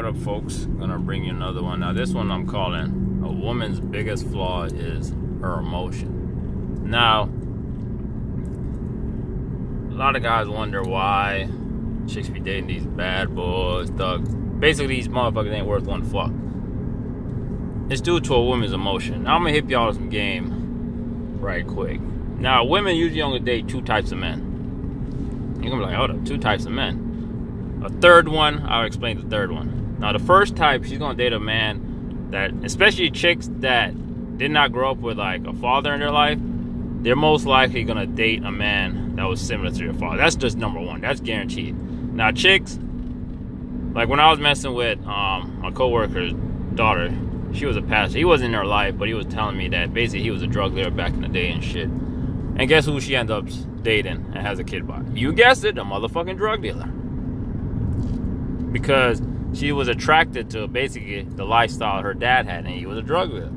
up, folks? Gonna bring you another one. Now, this one I'm calling a woman's biggest flaw is her emotion. Now, a lot of guys wonder why chicks be dating these bad boys, thugs. Basically, these motherfuckers ain't worth one fuck. It's due to a woman's emotion. Now, I'm gonna hit y'all with some game right quick. Now, women usually only date two types of men. You're gonna be like, hold up, two types of men. A third one, I'll explain the third one. Now, the first type, she's gonna date a man that, especially chicks that did not grow up with like a father in their life, they're most likely gonna date a man that was similar to their father. That's just number one. That's guaranteed. Now, chicks, like when I was messing with my coworker's daughter, she was a pastor. He wasn't in her life, but he was telling me that basically he was a drug dealer back in the day and shit. And guess who she ends up dating and has a kid by? You guessed it, a motherfucking drug dealer. Because she was attracted to basically the lifestyle her dad had, and he was a drug dealer.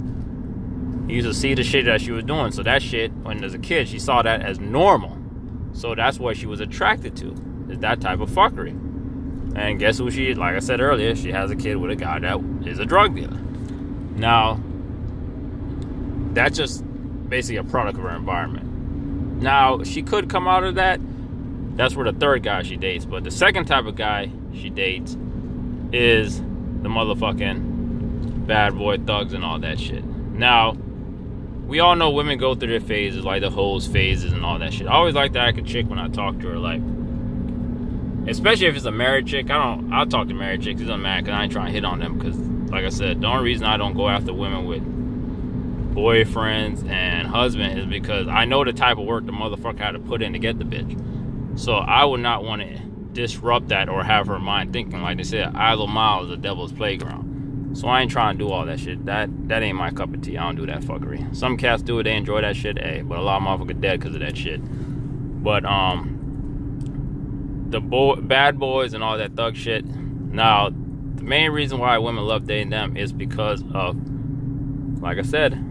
He used to see the shit that she was doing. So that shit, when as a kid, she saw that as normal. So that's what she was attracted to, is that type of fuckery. And guess who she is? Like I said earlier, she has a kid with a guy that is a drug dealer. Now, that's just basically a product of her environment. Now, she could come out of that. That's where the third guy she dates. But the second type of guy she dates is the motherfucking bad boy thugs and all that shit. Now, we all know women go through their phases, like the hoes phases and all that shit. I always like to act a chick when I talk to her, like, especially if it's a married chick. I'll talk to married chicks. It doesn't matter, because I ain't trying to hit on them. Because, like I said, the only reason I don't go after women with boyfriends and husband is because I know the type of work the motherfucker had to put in to get the bitch. So I would not want to disrupt that or have her mind thinking, like they said, idle mile is the devil's playground. So I ain't trying to do all that shit. That ain't my cup of tea. I don't do that fuckery. Some cats do it, they enjoy that shit, but a lot of motherfuckers dead because of that shit. But the bad boys and all that thug shit. Now, the main reason why women love dating them is because of, like I said,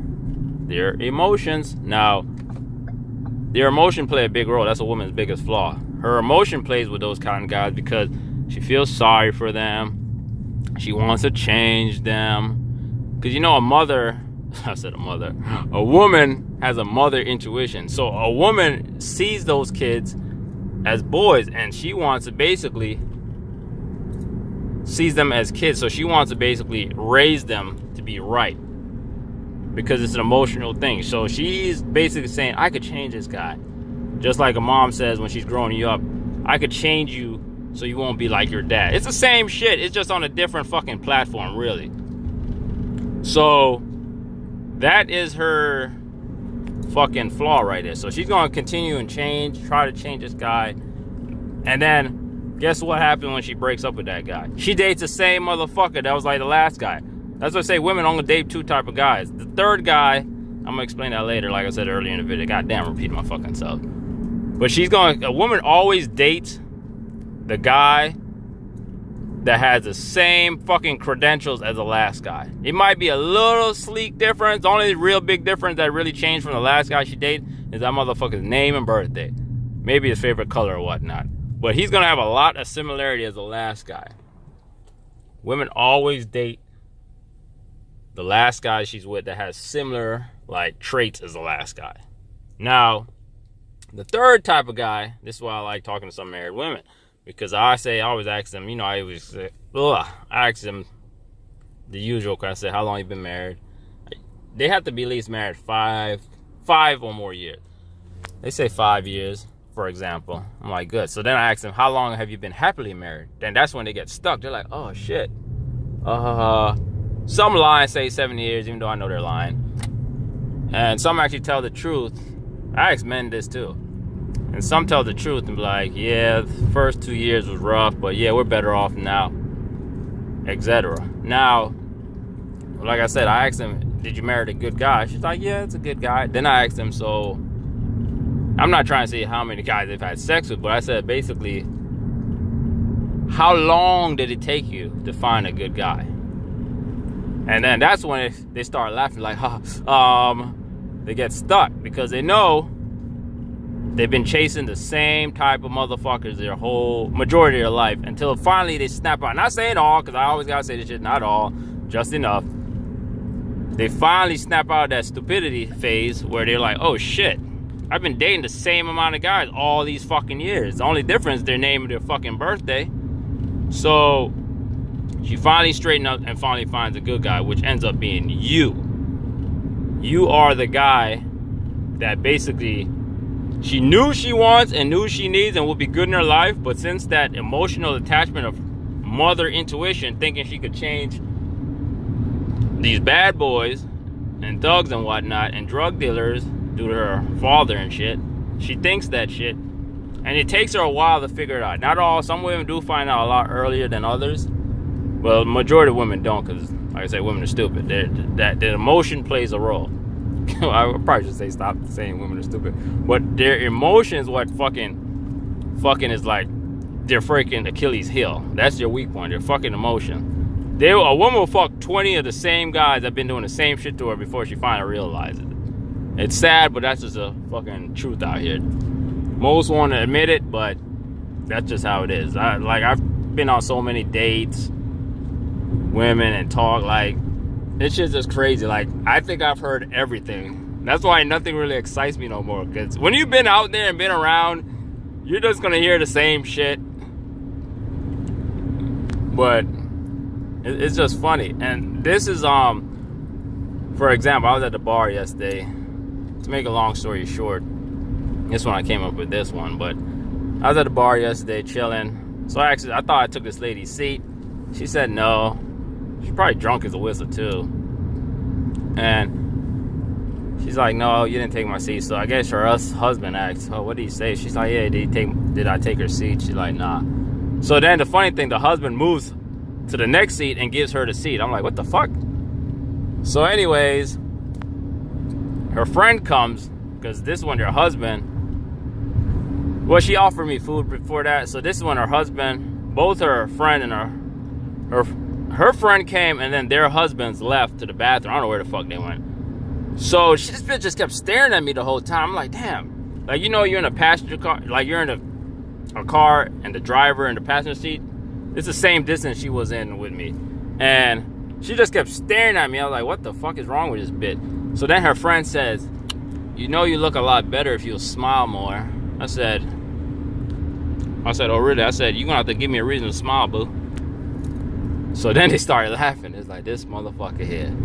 their emotions. Now, their emotion play a big role. That's a woman's biggest flaw. Her emotion plays with those kind of guys because she feels sorry for them. She wants to change them. Because, you know, a woman has a mother intuition. So a woman sees those kids as boys, and she wants to basically sees them as kids. So she wants to basically raise them to be right, because it's an emotional thing. So she's basically saying, I could change this guy. Just like a mom says when she's growing you up, I could change you so you won't be like your dad. It's the same shit. It's just on a different fucking platform, really. So that is her fucking flaw right there. So she's going to continue and try to change this guy. And then guess what happened when she breaks up with that guy? She dates the same motherfucker that was like the last guy. That's what I say, women only date two type of guys. The third guy, I'm going to explain that later, like I said earlier in the video. Goddamn, repeating my fucking self. But a woman always dates the guy that has the same fucking credentials as the last guy. It might be a little sleek difference. The only real big difference that really changed from the last guy she dated is that motherfucker's name and birthday. Maybe his favorite color or whatnot. But he's going to have a lot of similarity as the last guy. Women always date the last guy she's with that has similar like traits as the last guy. Now, the third type of guy, this is why I like talking to some married women, because I always ask them, I ask them the usual question. I say, how long you been married? They have to be at least married five or more years. They say 5 years, for example. I'm like, good. So then I ask them, how long have you been happily married? Then that's when they get stuck. They're like, oh shit. Some lie and say 7 years, even though I know they're lying. And some actually tell the truth. I ask men this too. And some tell the truth and be like, yeah, the first 2 years was rough, but yeah, we're better off now, etc. Now, like I said, I asked them, did you marry a good guy? She's like, yeah, it's a good guy. Then I asked them, so I'm not trying to say how many guys they've had sex with, but I said basically, how long did it take you to find a good guy? And then that's when they start laughing like, they get stuck because they know they've been chasing the same type of motherfuckers their whole majority of their life until finally they snap out. Not saying all, because I always gotta say this shit, not all, just enough. They finally snap out of that stupidity phase where they're like, oh shit, I've been dating the same amount of guys all these fucking years. The only difference, their name and their fucking birthday. So she finally straightened up and finally finds a good guy, which ends up being you. You are the guy that basically she knew she wants and knew she needs and will be good in her life, but since that emotional attachment of mother intuition, thinking she could change these bad boys and thugs and whatnot and drug dealers due to her father and shit, she thinks that shit, and it takes her a while to figure it out. Not all, some women do find out a lot earlier than others. Well, the majority of women don't, because like I say, women are stupid. That emotion plays a role. I probably should say stop saying women are stupid, but their emotions, what fucking is like their freaking Achilles heel. That's their weak point. Their fucking emotion. A woman will fuck 20 of the same guys that been doing the same shit to her before she finally realizes it. It's sad, but that's just a fucking truth out here. Most want to admit it, but that's just how it is. I've been on so many dates, women, and talk, like, this shit's just crazy. Like, I think I've heard everything. That's why nothing really excites me no more. Because when you've been out there and been around, you're just going to hear the same shit. But it's just funny. And this is, for example, I was at the bar yesterday. To make a long story short, this one I came up with this one. But I was at the bar yesterday chilling. So I thought I took this lady's seat. She said no. She's probably drunk as a whistle too. And she's like, no, you didn't take my seat. So I guess her husband asked, oh, what did he say? She's like, yeah, did I take her seat? She's like, nah. So then the funny thing, the husband moves to the next seat and gives her the seat. I'm like, what the fuck? So anyways, her friend comes, because this one, her husband, well, she offered me food before that. So this is when her husband, both her friend and her friend came, and then their husbands left to the bathroom. I don't know where the fuck they went. So this bitch just kept staring at me the whole time. I'm like, damn. Like, you know, you're in a passenger car, like you're in a car and the driver in the passenger seat. It's the same distance she was in with me. And she just kept staring at me. I was like, what the fuck is wrong with this bitch? So then her friend says, you know, you look a lot better if you'll smile more. I said, oh, really? I said, you're going to have to give me a reason to smile, boo. So then they started laughing. It's like, this motherfucker here.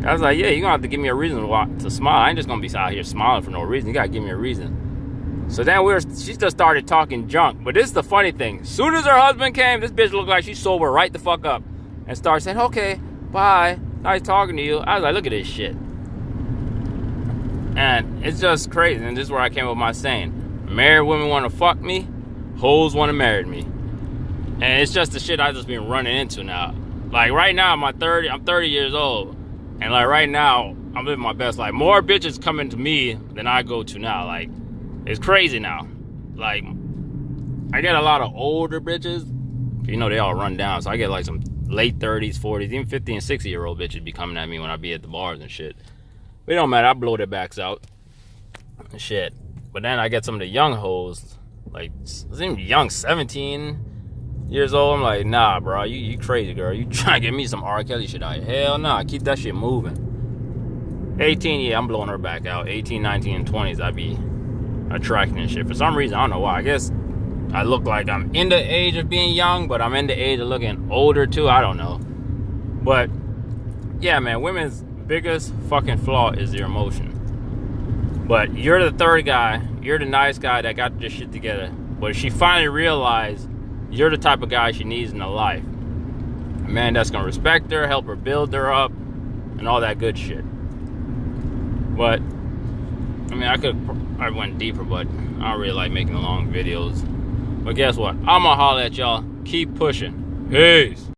I was like, yeah, you're going to have to give me a reason to smile. I ain't just going to be out here smiling for no reason. You got to give me a reason. So then she just started talking junk. But this is the funny thing. As soon as her husband came, this bitch looked like she sober right the fuck up. And started saying, okay, bye. Nice talking to you. I was like, look at this shit. And it's just crazy. And this is where I came up with my saying. Married women want to fuck me. Hoes want to marry me. And it's just the shit I just been running into now. Like right now, I'm 30 years old. And like right now, I'm living my best life. More bitches coming to me than I go to now. Like, it's crazy now. Like, I get a lot of older bitches. You know, they all run down. So I get like some late 30s, 40s, even 50 and 60-year-old bitches be coming at me when I be at the bars and shit. But it don't matter. I blow their backs out. And shit. But then I get some of the young hoes. Like, even young, 17 years old. I'm like, nah, bro, you crazy, girl. You trying to get me some R. Kelly shit out here. Hell nah, keep that shit moving. 18, yeah, I'm blowing her back out. 18, 19, and 20s, I be attracting and shit. For some reason, I don't know why. I guess I look like I'm in the age of being young, but I'm in the age of looking older too. I don't know. But, yeah, man, women's biggest fucking flaw is their emotion. But you're the third guy. You're the nice guy that got this shit together. But she finally realized you're the type of guy she needs in her life. A man that's going to respect her, help her build her up, and all that good shit. But, I mean, I went deeper, but I don't really like making long videos. But guess what? I'm going to holler at y'all. Keep pushing. Peace.